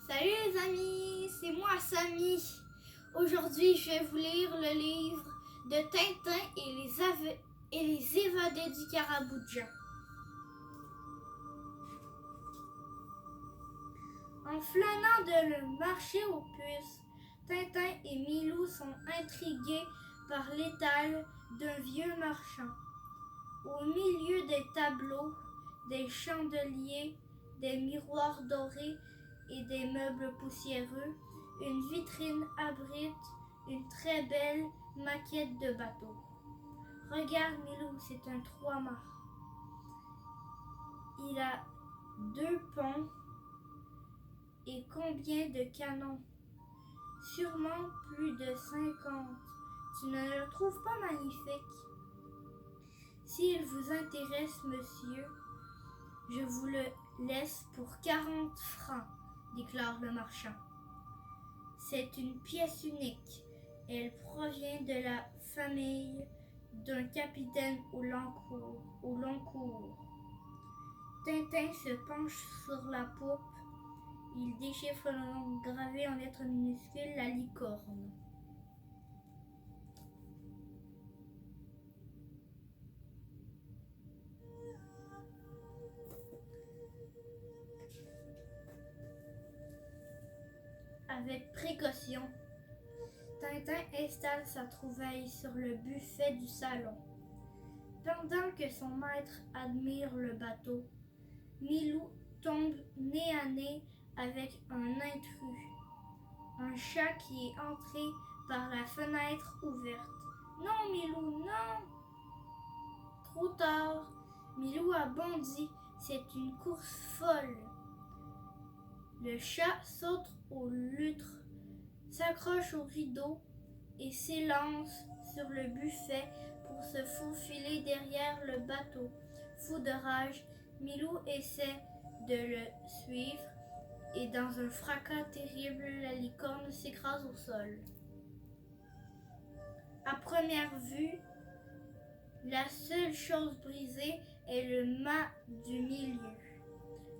Salut les amis, c'est moi Samy. Aujourd'hui, je vais vous lire le livre de Tintin et les évadés du Caraboudjan. En flânant de le marché aux puces, Tintin et Milou sont intrigués par l'étal d'un vieux marchand. Au milieu des tableaux, des chandeliers, des miroirs dorés et des meubles poussiéreux, une vitrine abrite une très belle maquette de bateau. Regarde Milou, c'est un trois-mâts. Il a 2 ponts et combien de canons? Sûrement plus de 50. Tu ne le trouves pas magnifique? S'il vous intéresse, monsieur, je vous le laisse pour 40 francs, déclare le marchand. C'est une pièce unique. Elle provient de la famille d'un capitaine au long cours. Tintin se penche sur la poupe. Il déchiffre le nom gravé en lettres minuscules, la licorne. Avec précaution, Tintin installe sa trouvaille sur le buffet du salon. Pendant que son maître admire le bateau, Milou tombe nez à nez avec un intrus, un chat qui est entré par la fenêtre ouverte. « Non, Milou, non !» Trop tard, Milou a bondi, c'est une course folle. Le chat saute aux lustres, s'accroche au rideau et s'élance sur le buffet pour se faufiler derrière le bateau. Fou de rage, Milou essaie de le suivre et dans un fracas terrible, la licorne s'écrase au sol. À première vue, la seule chose brisée est le mât du milieu.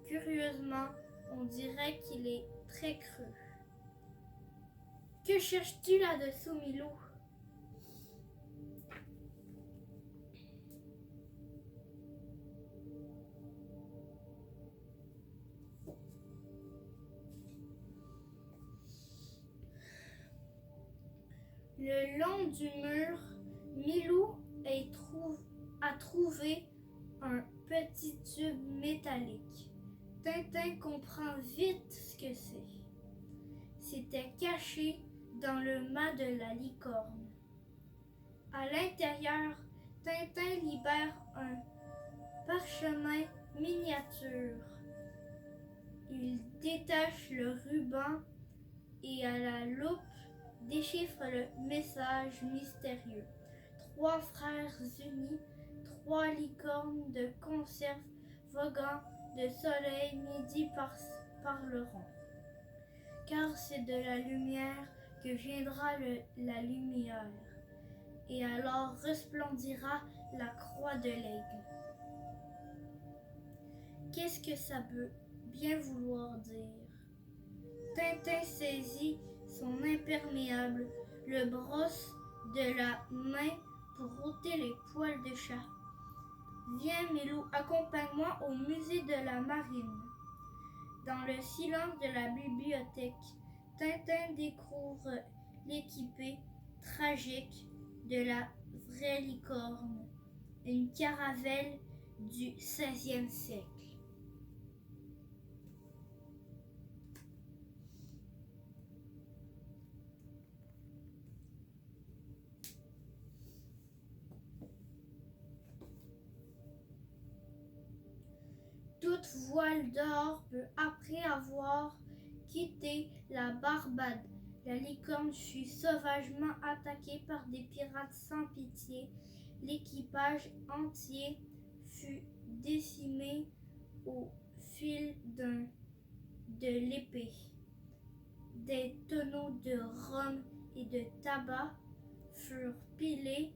Curieusement, on dirait qu'il est très creux. Que cherches-tu là-dessous, Milou? Le long du mur, Milou a trouvé un petit tube métallique. Tintin comprend vite ce que c'est. C'était caché dans le mât de la licorne. À l'intérieur, Tintin libère un parchemin miniature. Il détache le ruban et à la loupe déchiffre le message mystérieux. 3 frères unis, 3 licornes de conserve voguant de soleil midi parleront. Car c'est de la lumière que viendra la lumière, et alors resplendira la croix de l'aigle. Qu'est-ce que ça peut bien vouloir dire? Tintin saisit son imperméable, le brosse de la main pour ôter les poils de chat. Viens, Milou, accompagne-moi au musée de la marine. Dans le silence de la bibliothèque, Tintin découvre l'équipée tragique de la vraie licorne, une caravelle du XVIe siècle. Toute voile d'orbe après avoir quitté la Barbade. La licorne fut sauvagement attaquée par des pirates sans pitié. L'équipage entier fut décimé au fil de l'épée. Des tonneaux de rhum et de tabac furent pilés,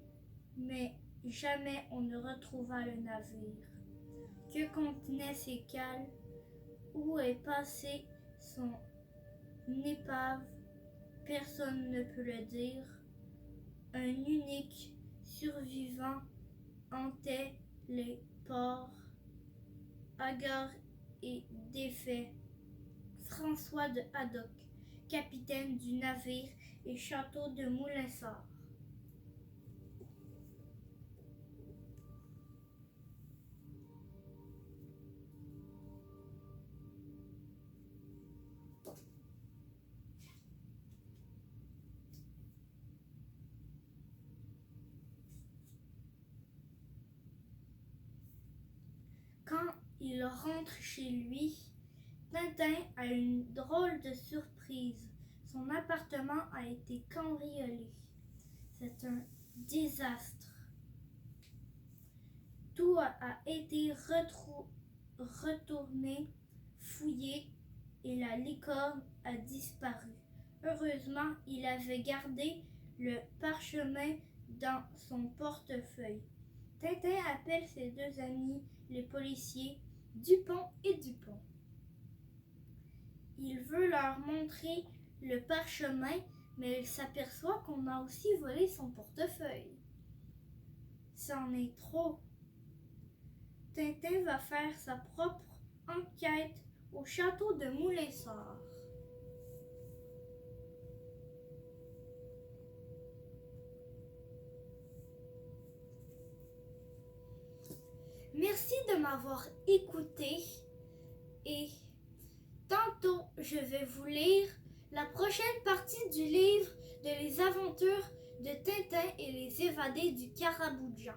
mais jamais on ne retrouva le navire. Que contenaient ces cales? Où est passé son une épave, personne ne peut le dire. Un unique survivant hantait les ports, hagard et défait. François de Haddock, capitaine du navire et château de Moulinsart. Quand il rentre chez lui, Tintin a une drôle de surprise. Son appartement a été cambriolé. C'est un désastre. Tout a été retourné, fouillé et la licorne a disparu. Heureusement, il avait gardé le parchemin dans son portefeuille. Tintin appelle ses deux amis, les policiers, Dupont et Dupont. Il veut leur montrer le parchemin, mais il s'aperçoit qu'on a aussi volé son portefeuille. C'en est trop. Tintin va faire sa propre enquête au château de Moulinsart. Merci de m'avoir écouté et tantôt je vais vous lire la prochaine partie du livre de Les aventures de Tintin et les évadés du Caraboudjan.